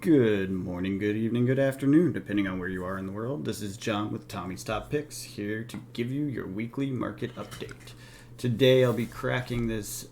Good morning, good evening, good afternoon, depending on where you are in the world. This is John with Tommy's Top Picks, here to give you your weekly market update. Today I'll be cracking this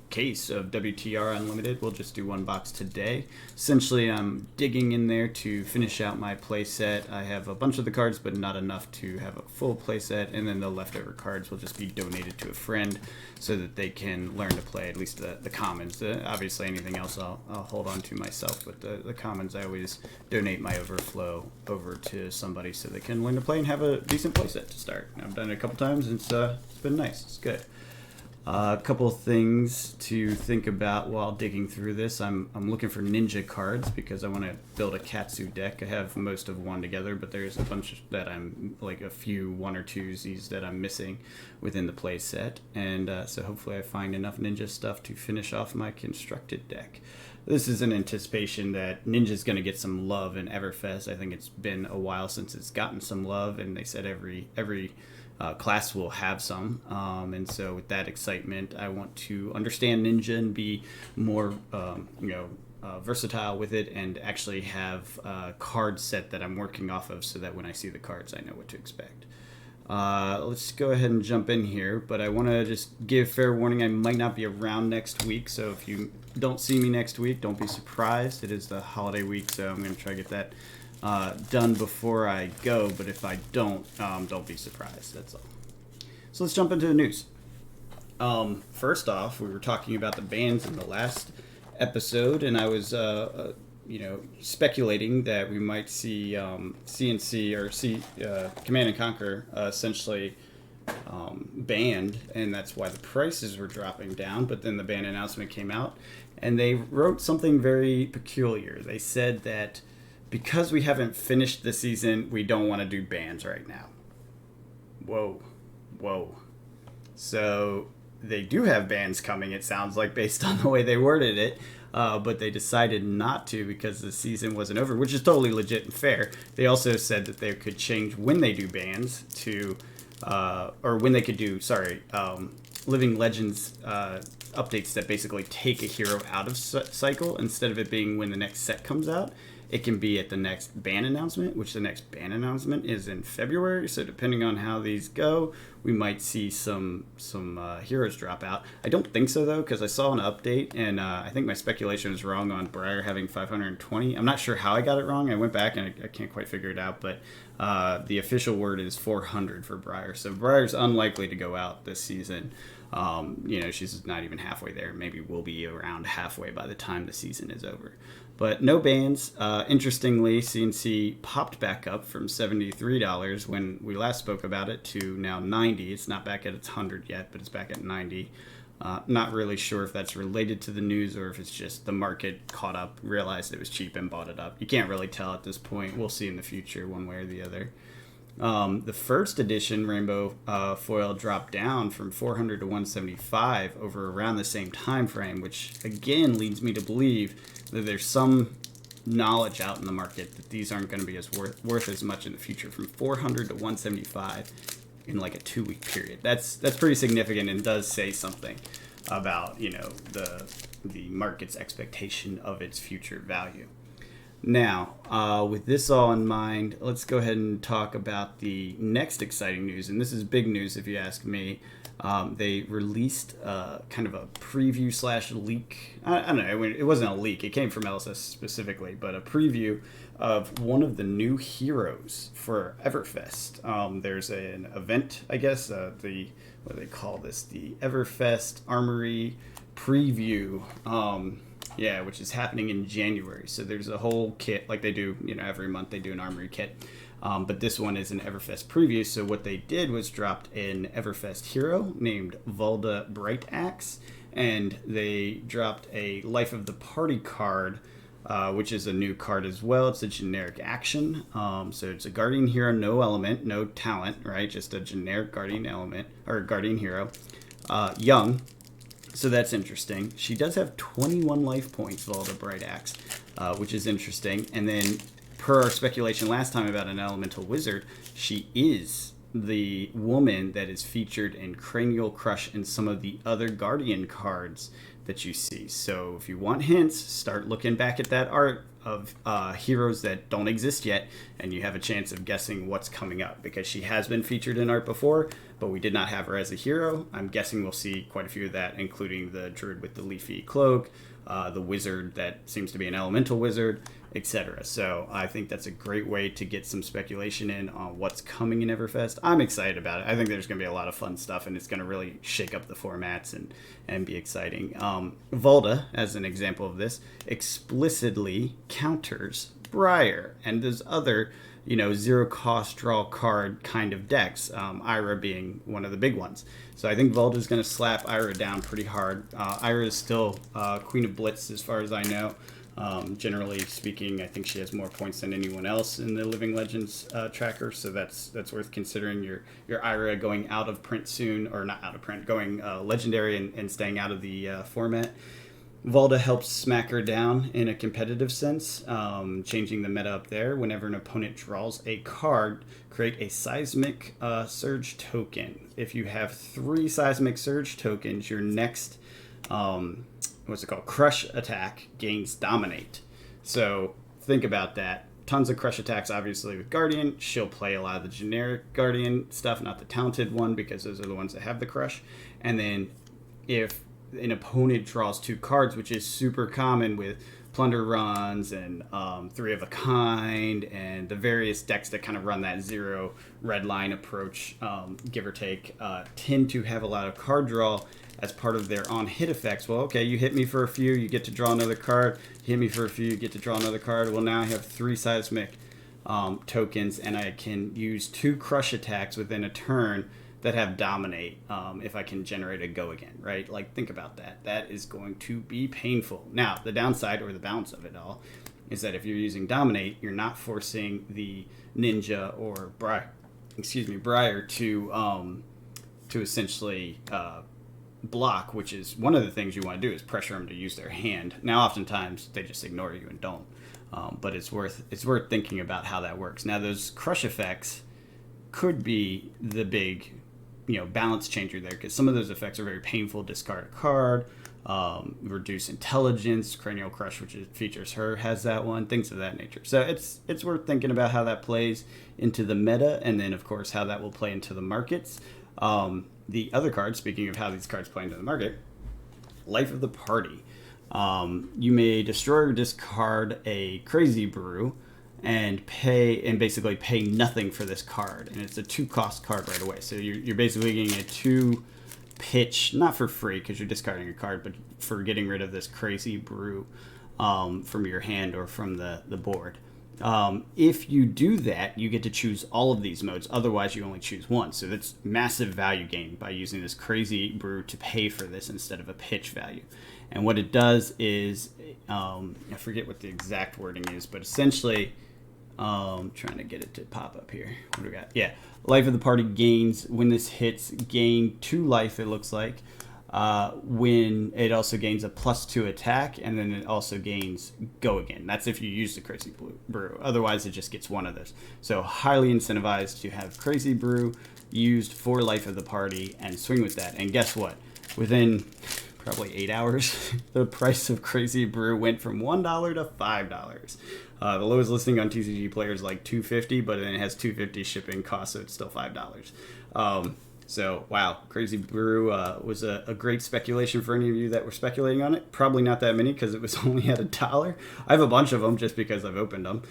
case of WTR Unlimited. We'll just do one box today. Essentially, I'm digging in there to finish out my playset. I have a bunch of the cards, but not enough to have a full playset, and then the leftover cards will just be donated to a friend so that they can learn to play at least the commons. Obviously, anything else I'll hold on to myself, but the commons I always donate my overflow over to somebody so they can learn to play and have a decent playset to start. I've done it a couple times, and it's been nice. It's good. A couple of things to think about while digging through this. I'm looking for ninja cards because I want to build a Katsu deck. I have most of one together, but there's a bunch that I'm like a few one or twosies that I'm missing within the play set, and so hopefully I find enough ninja stuff to finish off my constructed deck. This is in anticipation that Ninja's going to get some love in Everfest. I think it's been a while since it's gotten some love, and they said every class will have some, and so with that excitement, I want to understand Ninja and be more, versatile with it, and actually have a card set that I'm working off of, so that when I see the cards, I know what to expect. Let's go ahead and jump in here, but I want to just give fair warning. I might not be around next week, so if you don't see me next week, don't be surprised. It is the holiday week, so I'm going to try to get that done before I go, but if I don't be surprised. That's all. So let's jump into the news. First off, we were talking about the bans in the last episode, and I was speculating that we might see CNC or Command and Conquer essentially banned, and that's why the prices were dropping down. But then the ban announcement came out, and they wrote something very peculiar. They said that because we haven't finished the season, we don't want to do bans right now. Whoa. So they do have bans coming, it sounds like, based on the way they worded it. But they decided not to because the season wasn't over, which is totally legit and fair. They also said that they could change when they do bans to, or when they could do, Living Legends updates that basically take a hero out of cycle instead of it being when the next set comes out. It can be at the next ban announcement, which the next ban announcement is in February. So depending on how these go, we might see some heroes drop out. I don't think so, though, because I saw an update, and I think my speculation was wrong on Briar having 520. I'm not sure how I got it wrong. I went back, and I can't quite figure it out, but the official word is 400 for Briar. So Briar's unlikely to go out this season. She's not even halfway there. Maybe we'll be around halfway by the time the season is over. But no bans. Interestingly, CNC popped back up from $73 when we last spoke about it to now $90. It's not back at its 100 yet, but it's back at $90. Not really sure if that's related to the news or if it's just the market caught up, realized it was cheap, and bought it up. You can't really tell at this point. We'll see in the future one way or the other. The first edition Rainbow foil dropped down from 400 to 175 over around the same time frame, which again leads me to believe that there's some knowledge out in the market that these aren't going to be as worth as much in the future. From 400 to 175 in like a 2-week period. That's pretty significant and does say something about the market's expectation of its future value. Now, with this all in mind, let's go ahead and talk about the next exciting news, and this is big news if you ask me. They released kind of a preview / leak. I don't know, it wasn't a leak, it came from LSS specifically, but a preview of one of the new heroes for Everfest. There's an event, I guess, what do they call this? The Everfest Armory Preview. Which is happening in January. So there's a whole kit, like they do, every month they do an Armory kit. But this one is an Everfest preview. So what they did was dropped an Everfest hero named Valda Brightaxe, and they dropped a Life of the Party card, which is a new card as well. It's a generic action. So it's a Guardian hero, no element, no talent, right? Just a generic Guardian element, or Guardian hero. Young. So that's interesting. She does have 21 life points, Valda Brightaxe, which is interesting. And then, per our speculation last time about an elemental wizard, she is the woman that is featured in Cranial Crush and some of the other Guardian cards that you see. So if you want hints, start looking back at that art of heroes that don't exist yet, and you have a chance of guessing what's coming up, because she has been featured in art before, but we did not have her as a hero. I'm guessing we'll see quite a few of that, including the druid with the leafy cloak, the wizard that seems to be an elemental wizard, etc. So I think that's a great way to get some speculation in on what's coming in Everfest. I'm excited about it. I think there's going to be a lot of fun stuff, and it's going to really shake up the formats and be exciting. Volda, as an example of this, explicitly counters Briar and there's other, zero cost draw card kind of decks, Ira being one of the big ones. So I think Volda's going to slap Ira down pretty hard. Ira is still Queen of Blitz as far as I know. Generally speaking, I think she has more points than anyone else in the Living Legends tracker, so that's worth considering. Your Ira going out of print soon, or not out of print, going legendary and staying out of the format. Volda helps smack her down in a competitive sense, changing the meta up there. Whenever an opponent draws a card, create a Seismic Surge token. If you have 3 Seismic Surge tokens, your next Crush attack gains Dominate. So think about that. Tons of Crush attacks, obviously, with Guardian. She'll play a lot of the generic Guardian stuff, not the talented one, because those are the ones that have the Crush. And then if an opponent draws 2 cards, which is super common with Plunder runs and 3 of a Kind and the various decks that kind of run that 0 red line approach, give or take, tend to have a lot of card draw as part of their on-hit effects. Well, okay, you hit me for a few, you get to draw another card. Hit me for a few, you get to draw another card. Well, now I have 3 Seismic tokens, and I can use 2 Crush attacks within a turn that have Dominate if I can generate a go again, right? Like, think about that. That is going to be painful. Now, the downside, or the balance of it all, is that if you're using Dominate, you're not forcing the Ninja or Briar to essentially block, which is one of the things you want to do, is pressure them to use their hand. Now, oftentimes, they just ignore you and don't. But it's worth thinking about how that works. Now, those Crush effects could be the big balance changer there, because some of those effects are very painful. Discard a card, reduce intelligence. Cranial Crush, which features her, has that one, things of that nature. So it's worth thinking about how that plays into the meta, and then of course how that will play into the markets. The other card, speaking of how these cards play into the market, Life of the Party. You may destroy or discard a Crazy Brew and basically pay nothing for this card, and it's a 2-cost card right away. So you're basically getting a 2 pitch, not for free because you're discarding a card, but for getting rid of this Crazy Brew from your hand or from the board. If you do that, you get to choose all of these modes. Otherwise, you only choose one. So that's massive value gain by using this Crazy Brew to pay for this instead of a pitch value. And what it does is, I forget what the exact wording is, but essentially, trying to get it to pop up here. What do we got? Yeah. Life of the Party gains, when this hits, gain 2 life, it looks like. When it also gains a +2 attack, and then it also gains go again. That's if you use the Crazy Brew. Otherwise, it just gets one of those. So highly incentivized to have Crazy Brew used for Life of the Party and swing with that. And guess what? Within probably 8 hours, the price of Crazy Brew went from $1 to $5. The lowest listing on TCG Player is like $2.50, but then it has $2.50 shipping cost, so it's still $5. So, wow, Crazy Brew was a great speculation for any of you that were speculating on it. Probably not that many because it was only at $1. I have a bunch of them just because I've opened them.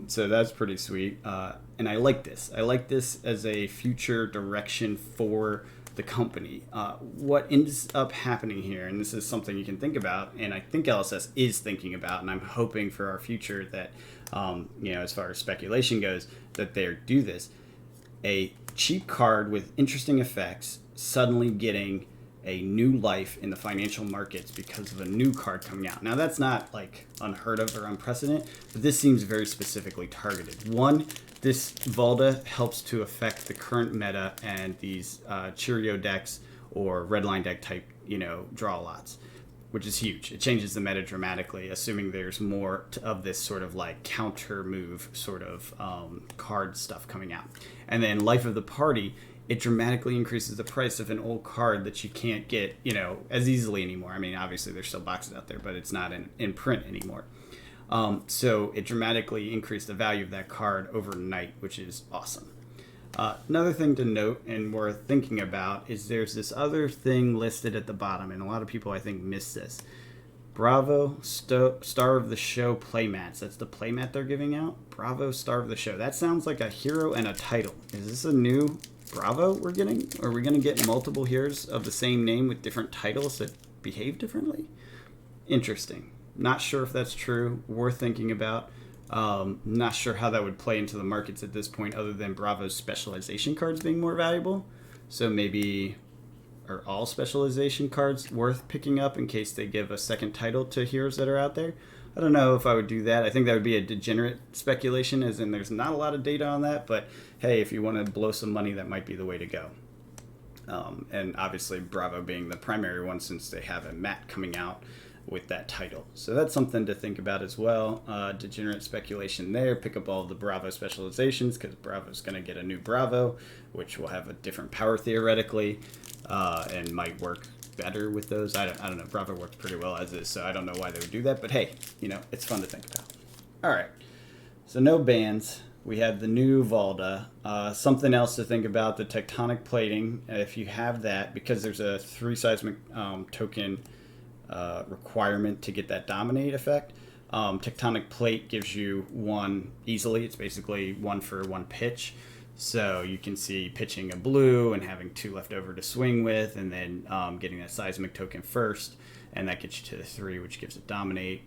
So that's pretty sweet. And I like this. I like this as a future direction for the company. What ends up happening here, and this is something you can think about, and I think LSS is thinking about, and I'm hoping for our future that, as far as speculation goes, that they do this. A cheap card with interesting effects suddenly getting a new life in the financial markets because of a new card coming out. Now, that's not like unheard of or unprecedented, but this seems very specifically targeted. One, this Volda helps to affect the current meta and these Cheerio decks or Redline deck type, draw lots, which is huge. It changes the meta dramatically, assuming there's more of this sort of like counter move sort of card stuff coming out. And then Life of the Party, it dramatically increases the price of an old card that you can't get, as easily anymore. I mean, obviously there's still boxes out there, but it's not in print anymore. So it dramatically increased the value of that card overnight, which is awesome. Another thing to note and worth thinking about is there's this other thing listed at the bottom, and a lot of people I think miss this. Bravo Star of the Show playmats. That's the playmat they're giving out. Bravo Star of the Show. That sounds like a hero and a title. Is this a new Bravo we're getting? Are we going to get multiple heroes of the same name with different titles that behave differently? Interesting. Not sure if that's true. Worth thinking about. Not sure how that would play into the markets at this point other than Bravo's specialization cards being more valuable. So maybe are all specialization cards worth picking up in case they give a second title to heroes that are out there? I don't know if I would do that. I think that would be a degenerate speculation, as in there's not a lot of data on that. But hey, if you want to blow some money, that might be the way to go. And obviously Bravo being the primary one since they have a mat coming out with that title. So that's something to think about as well. Degenerate speculation there. Pick up all of the Bravo specializations because Bravo's going to get a new Bravo, which will have a different power theoretically, and might work better with those. I don't know. Bravo works pretty well as is, so I don't know why they would do that. But hey, it's fun to think about. All right. So no bans. We have the new Valda. Something else to think about, the Tectonic Plating. If you have that, because there's a 3 seismic token requirement to get that Dominate effect. Tectonic Plate gives you 1 easily. It's basically 1 for 1 pitch. So you can see pitching a blue and having 2 left over to swing with, and then getting that seismic token first, and that gets you to the 3, which gives it Dominate.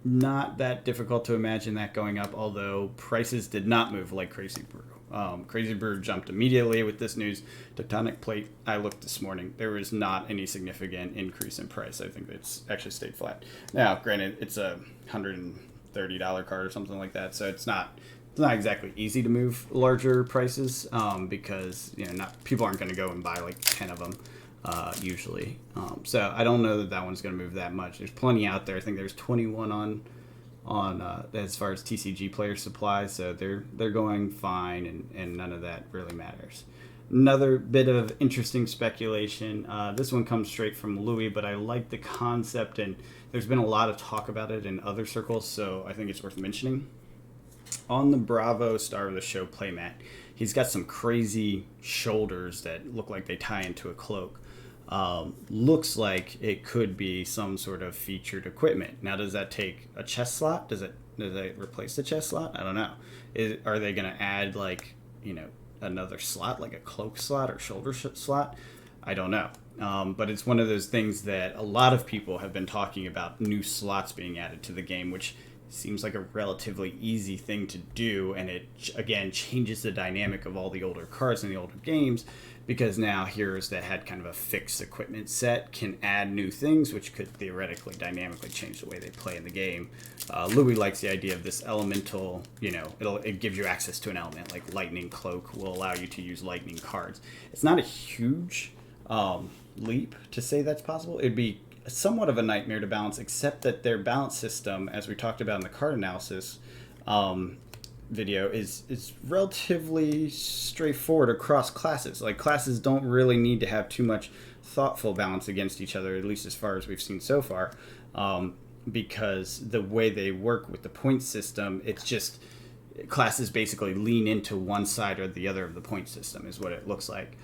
Not that difficult to imagine that going up, although prices did not move like Crazy Brew. Crazy Brew jumped immediately with this news. Tectonic Plate, I looked this morning. There was not any significant increase in price. I think it's actually stayed flat. Now, granted, it's a $130 card or something like that, so it's not exactly easy to move larger prices because people aren't going to go and buy like 10 of them usually. So I don't know that one's going to move that much. There's plenty out there. I think there's 21 on as far as TCG player supply, so they're going fine, and none of that really matters. Another bit of interesting speculation. This one comes straight from Louis, but I like the concept, and there's been a lot of talk about it in other circles, so I think it's worth mentioning. On the Bravo Star of the Show playmat, he's got some crazy shoulders that look like they tie into a cloak. Looks like it could be some sort of featured equipment. Now, does that take a chest slot? Does it replace the chest slot? I don't know. Are they going to add another slot, like a cloak slot or shoulder slot? I don't know. But it's one of those things that a lot of people have been talking about, new slots being added to the game, which seems like a relatively easy thing to do, and it again changes the dynamic of all the older cards in the older games, because now heroes that had kind of a fixed equipment set can add new things, which could theoretically dynamically change the way they play in the game. Louis likes the idea of this elemental, it gives you access to an element, like Lightning Cloak will allow you to use lightning cards. It's not a huge leap to say that's possible. It'd be somewhat of a nightmare to balance, except that their balance system, as we talked about in the card analysis video, is relatively straightforward across classes. Like, classes don't really need to have too much thoughtful balance against each other, at least as far as we've seen so far, because the way they work with the point system, it's just classes basically lean into one side or the other of the point system is what it looks like.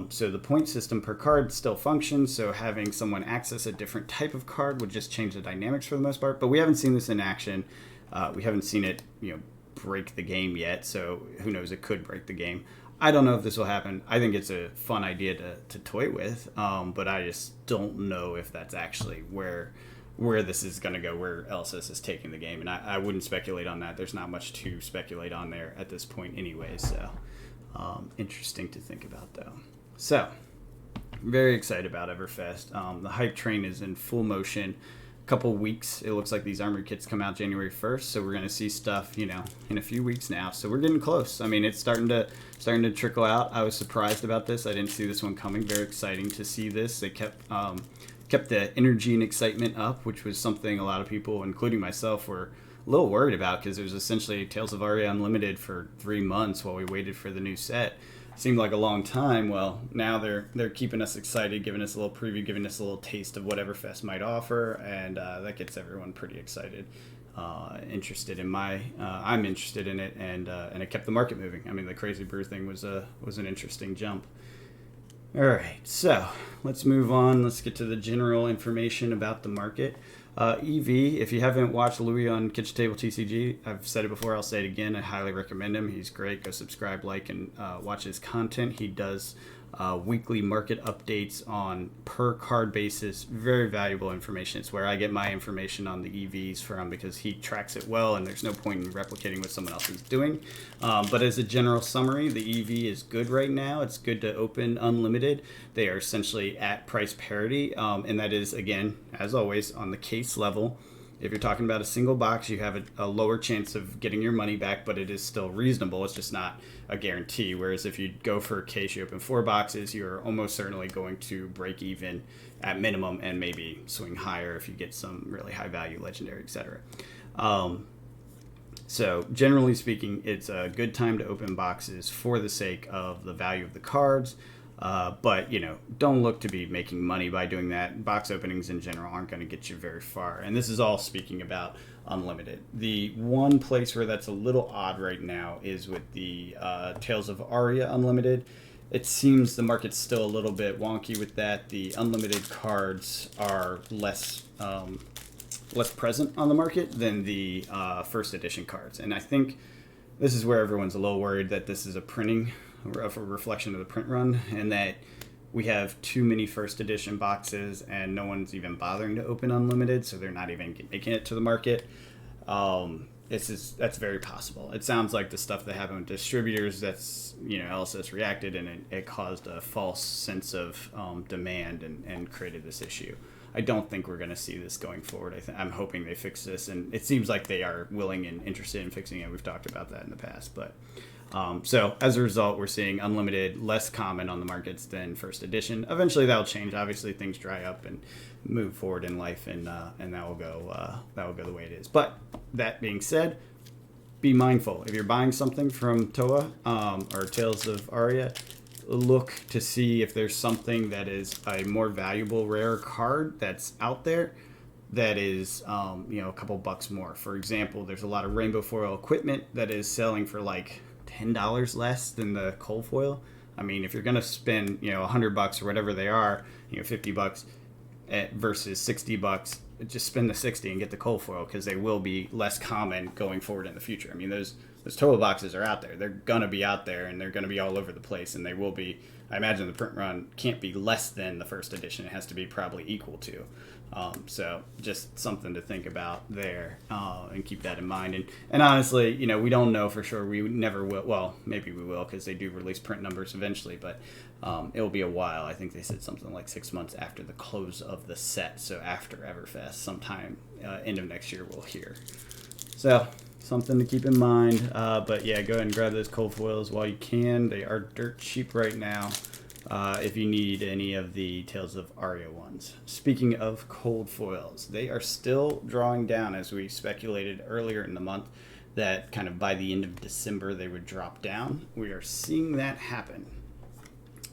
So the point system per card still functions, so having someone access a different type of card would just change the dynamics for the most part, but we haven't seen this in action. We haven't seen it break the game yet, so who knows, it could break the game. I don't know if this will happen. I think it's a fun idea to toy with, but I just don't know if that's actually where this is going to go, where LSS is taking the game, and I wouldn't speculate on that. There's not much to speculate on there at this point anyway, so interesting to think about though. So very excited about Everfest. The hype train is in full motion. Couple weeks, it looks like these armored kits come out January 1st, so we're going to see stuff in a few weeks now, so we're getting close. I mean, it's starting to trickle out. I was surprised about this. I didn't see this one coming. Very exciting to see this. They kept the energy and excitement up, which was something a lot of people, including myself, were a little worried about, because it was essentially Tales of Aria Unlimited for 3 months while we waited for the new set. Seemed like a long time. Well, now they're keeping us excited, giving us a little preview, giving us a little taste of what Everfest might offer, and that gets everyone pretty excited. interested in I'm interested in it, and it kept the market moving. I mean, the Crazy Brew thing was an interesting jump. All right, so let's move on. Let's get to the general information about the market. EV, if you haven't watched Louis on Kitchen Table TCG, I've said it before, I'll say it again. I highly recommend him. He's great. Go subscribe, like, and watch his content. He does weekly market updates on per card basis. Very valuable information. It's where I get my information on the EVs from, because he tracks it well, and there's no point in replicating what someone else is doing. But as a general summary, the EV is good right now. It's good to open unlimited. They are essentially at price parity, and that is, again, as always, on the case level. If you're talking about a single box, you have a lower chance of getting your money back, but it is still reasonable. It's just not a guarantee. Whereas if you go for a case, you open 4 boxes, you're almost certainly going to break even at minimum, and maybe swing higher if you get some really high value legendary, etc. So generally speaking, it's a good time to open boxes for the sake of the value of the cards. But, don't look to be making money by doing that. Box openings in general aren't going to get you very far. And this is all speaking about unlimited. The one place where that's a little odd right now is with the Tales of Aria Unlimited. It seems the market's still a little bit wonky with that. The unlimited cards are less present on the market than the first edition cards. And I think this is where everyone's a little worried that this is a reflection of the print run, and that we have too many first edition boxes and no one's even bothering to open unlimited, so they're not even making it to the market. That's very possible. It sounds like the stuff that happened with distributors, that's, LSS reacted, and it caused a false sense of demand and created this issue. I don't think we're going to see this going forward. I'm hoping they fix this, and it seems like they are willing and interested in fixing it. We've talked about that in the past, but so as a result, we're seeing unlimited less common on the markets than first edition. Eventually, that'll change. Obviously, things dry up and move forward in life, and that will go the way it is. But that being said, be mindful if you're buying something from TOA or Tales of Aria. Look to see if there's something that is a more valuable rare card that's out there that is a couple bucks more. For example, there's a lot of rainbow foil equipment that is selling for like $10 less than the cold foil. I mean, if you're gonna spend $100 or whatever they are, $50 versus $60, just spend the 60 and get the cold foil, because they will be less common going forward in the future. I mean, those total boxes are out there. They're gonna be out there, and they're gonna be all over the place, and they will be. I imagine the print run can't be less than the first edition. It has to be probably equal to. So just something to think about there, and keep that in mind. And honestly, we don't know for sure. We never will. Well, maybe we will, because they do release print numbers eventually, but it'll be a while. I think they said something like 6 months after the close of the set. So after Everfest, sometime end of next year, we'll hear. So something to keep in mind. But yeah, go ahead and grab those cold foils while you can. They are dirt cheap right now. If you need any of the Tales of Aria ones. Speaking of cold foils, they are still drawing down, as we speculated earlier in the month, that kind of by the end of December they would drop down. We are seeing that happen.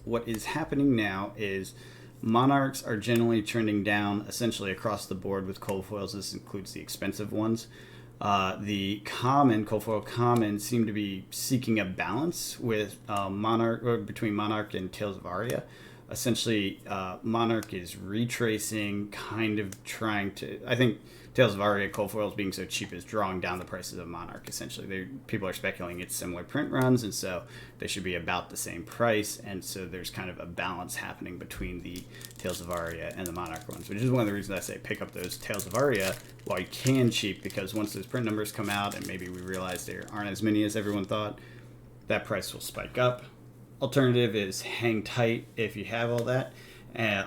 What is happening now is Monarchs are generally trending down essentially across the board with cold foils. This includes the expensive ones. The cold foil common seem to be seeking a balance with between Monarch and Tales of Aria. Essentially, Monarch is retracing, kind of trying to. I think Tales of Aria cold foils being so cheap is drawing down the prices of Monarch. Essentially, people are speculating it's similar print runs, and so they should be about the same price. And so there's kind of a balance happening between the Tales of Aria and the Monarch ones, which is one of the reasons I say pick up those Tales of Aria while you can cheap, because once those print numbers come out and maybe we realize there aren't as many as everyone thought, that price will spike up. Alternative is hang tight if you have all that,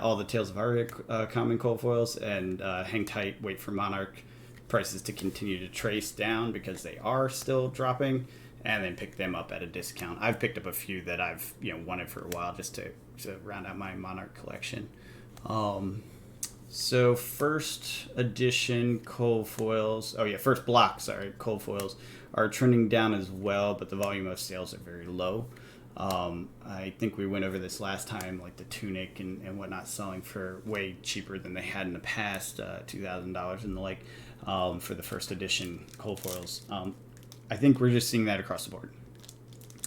all the Tales of Aria common cold foils, and hang tight, wait for Monarch prices to continue to trace down, because they are still dropping, and then pick them up at a discount. I've picked up a few that I've wanted for a while just to round out my Monarch collection. So first edition cold foils, first block, cold foils are trending down as well, but the volume of sales are very low. I think we went over this last time, like the tunic and whatnot selling for way cheaper than they had in the past, $2,000 and the like. for the first edition cold foils. I think we're just seeing that across the board.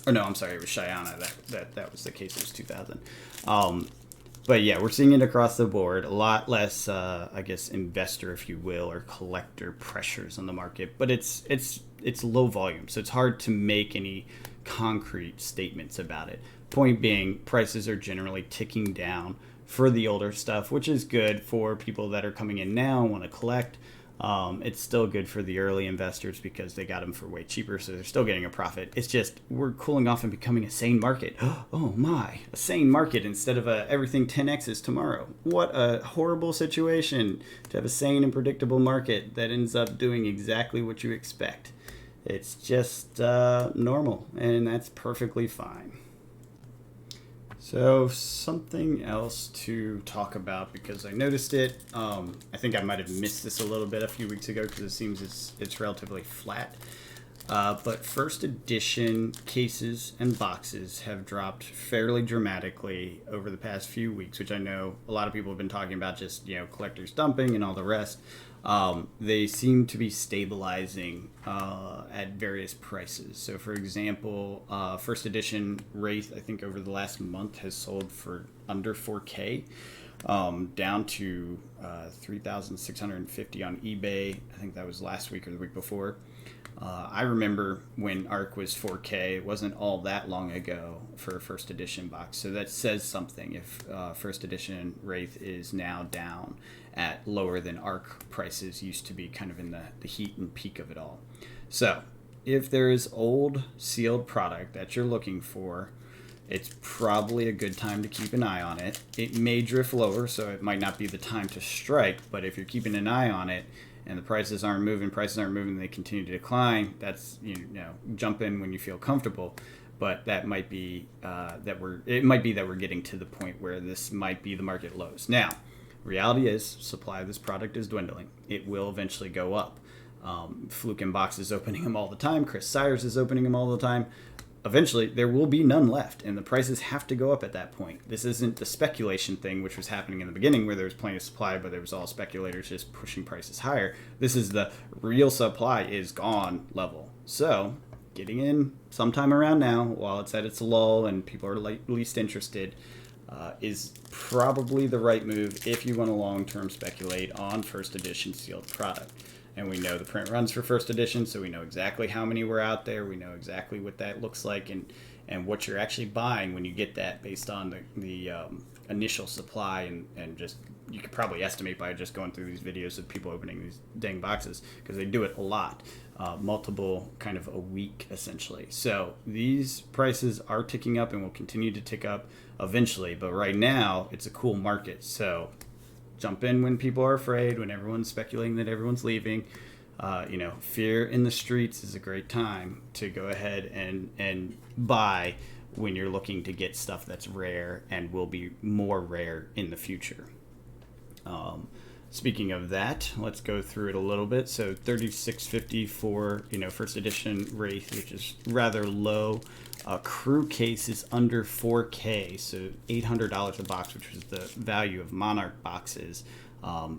Or no, I'm sorry, it was Shyana that was the case. It was 2000. But yeah, we're seeing it across the board. A lot less, I guess, investor, if you will, or collector pressures on the market. But it's low volume, so it's hard to make any concrete statements about it. Point being, prices are generally ticking down for the older stuff, which is good for people that are coming in now and want to collect. It's still good for the early investors because they got them for way cheaper, so they're still getting a profit. It's just we're cooling off and becoming a sane market. Oh my, a sane market instead of everything 10x's tomorrow. What a horrible situation to have a sane and predictable market that ends up doing exactly what you expect. It's just normal, and that's perfectly fine. So something else to talk about, because I noticed it. I think I might have missed this a little bit a few weeks ago because it seems it's relatively flat. But first edition cases and boxes have dropped fairly dramatically over the past few weeks, which I know a lot of people have been talking about, just collectors dumping and all the rest. They seem to be stabilizing at various prices. So, for example, first edition Wraith, I think over the last month has sold for under 4K, down to 3,650 on eBay. I think that was last week or the week before. I remember when ARC was 4K. It wasn't all that long ago for a first edition box. So that says something if first edition Wraith is now down at lower than ARC prices used to be, kind of in the heat and peak of it all. So if there is old sealed product that you're looking for, it's probably a good time to keep an eye on it. It may drift lower, so it might not be the time to strike, but if you're keeping an eye on it and the prices aren't moving, they continue to decline, that's, jump in when you feel comfortable. But that might be that we're getting to the point where this might be the market lows. Now, reality is supply of this product is dwindling. It will eventually go up. Fluke and Box is opening them all the time. Chris Sires is opening them all the time. Eventually, there will be none left, and the prices have to go up at that point. This isn't the speculation thing, which was happening in the beginning, where there was plenty of supply, but there was all speculators just pushing prices higher. This is the real supply is gone level. So, getting in sometime around now, while it's at its lull and people are least interested, is probably the right move if you want to long-term speculate on first edition sealed product. And we know the print runs for first edition, so we know exactly how many were out there. We know exactly what that looks like and what you're actually buying when you get that based on the initial supply. And just, you could probably estimate by just going through these videos of people opening these dang boxes, because they do it a lot, multiple kind of a week essentially. So these prices are ticking up and will continue to tick up eventually. But right now, it's a cool market. So jump in when people are afraid, when everyone's speculating that everyone's leaving. Fear in the streets is a great time to go ahead and buy when you're looking to get stuff that's rare and will be more rare in the future. Speaking of that, let's go through it a little bit. So 3650 for first edition Wraith, which is rather low. Crew case is under 4K, so $800 a box, which was the value of Monarch boxes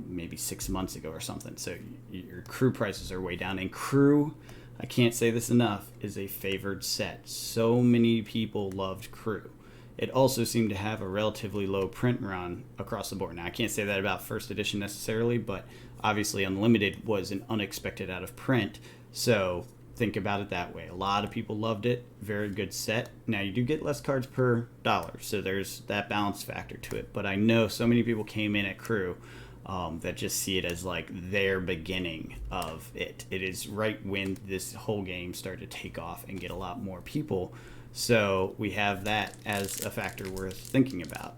maybe 6 months ago or something. So your Crew prices are way down. And Crew, I can't say this enough, is a favored set. So many people loved Crew. It also seemed to have a relatively low print run across the board. Now, I can't say that about first edition necessarily, but obviously Unlimited was an unexpected out of print. So think about it that way. A lot of people loved it. Very good set. Now, you do get less cards per dollar, so there's that balance factor to it. But I know so many people came in at Crew that just see it as like their beginning of it. It is right when this whole game started to take off and get a lot more people. So we have that as a factor worth thinking about.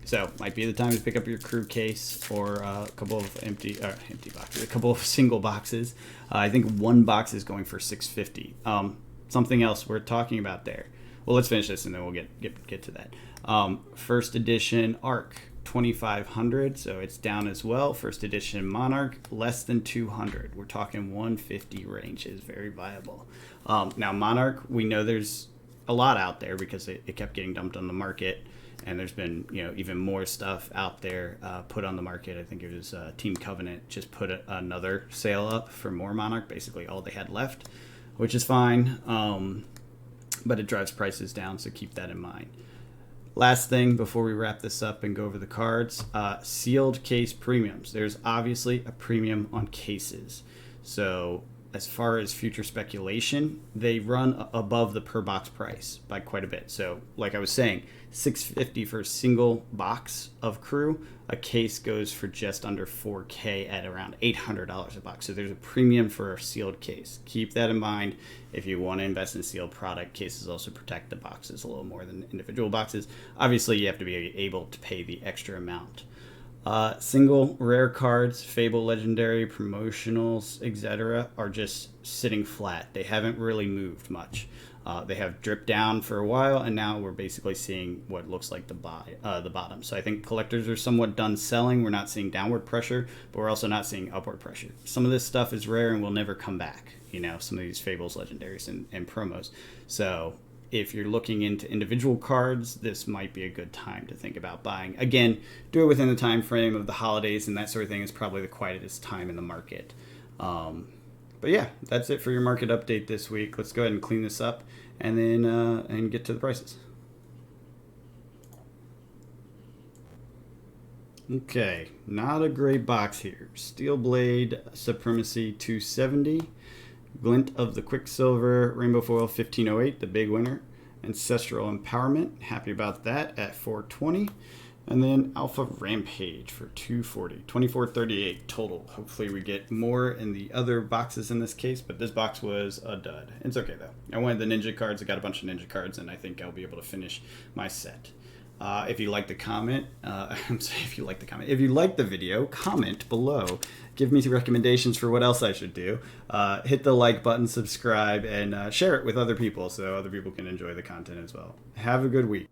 So might be the time to pick up your Crew case or a couple of empty boxes, a couple of single boxes. I think one box is going for $650. Something else we're talking about there. Well, let's finish this and then we'll get to that. First edition ARC, 2,500, so it's down as well. First edition Monarch, less than 200. We're talking 150 range is very viable. Now Monarch, we know there's a lot out there because it kept getting dumped on the market. And there's been, even more stuff out there put on the market. I think it was Team Covenant just put another sale up for more Monarch, basically all they had left, which is fine. But it drives prices down, so keep that in mind. Last thing before we wrap this up and go over the cards, sealed case premiums. There's obviously a premium on cases. So as far as future speculation, they run above the per box price by quite a bit. So like I was saying, $650 for a single box of Crew. A case goes for just under $4K at around $800 a box. So there's a premium for a sealed case. Keep that in mind. If you want to invest in a sealed product, cases also protect the boxes a little more than individual boxes. Obviously, you have to be able to pay the extra amount. Single rare cards, Fable, Legendary, Promotionals, etc. are just sitting flat. They haven't really moved much. They have dripped down for a while, and now we're basically seeing what looks like the bottom. So I think collectors are somewhat done selling. We're not seeing downward pressure, but we're also not seeing upward pressure. Some of this stuff is rare and will never come back. Some of these Fables, Legendaries, and promos. So if you're looking into individual cards, this might be a good time to think about buying. Again, do it within the time frame of the holidays and that sort of thing. Is probably the quietest time in the market. But yeah, that's it for your market update this week. Let's go ahead and clean this up and then and get to the prices. Okay, not a great box here. Steel Blade Supremacy 270. Glint of the Quicksilver Rainbow Foil 1508, the big winner. Ancestral Empowerment, happy about that at 420. And then Alpha Rampage for 240, 2438 total. Hopefully we get more in the other boxes in this case, but this box was a dud. It's okay though. I wanted the ninja cards. I got a bunch of ninja cards, and I think I'll be able to finish my set. If you like the comment, if you like the video, comment below. Give me some recommendations for what else I should do. Hit the like button, subscribe, and share it with other people so other people can enjoy the content as well. Have a good week.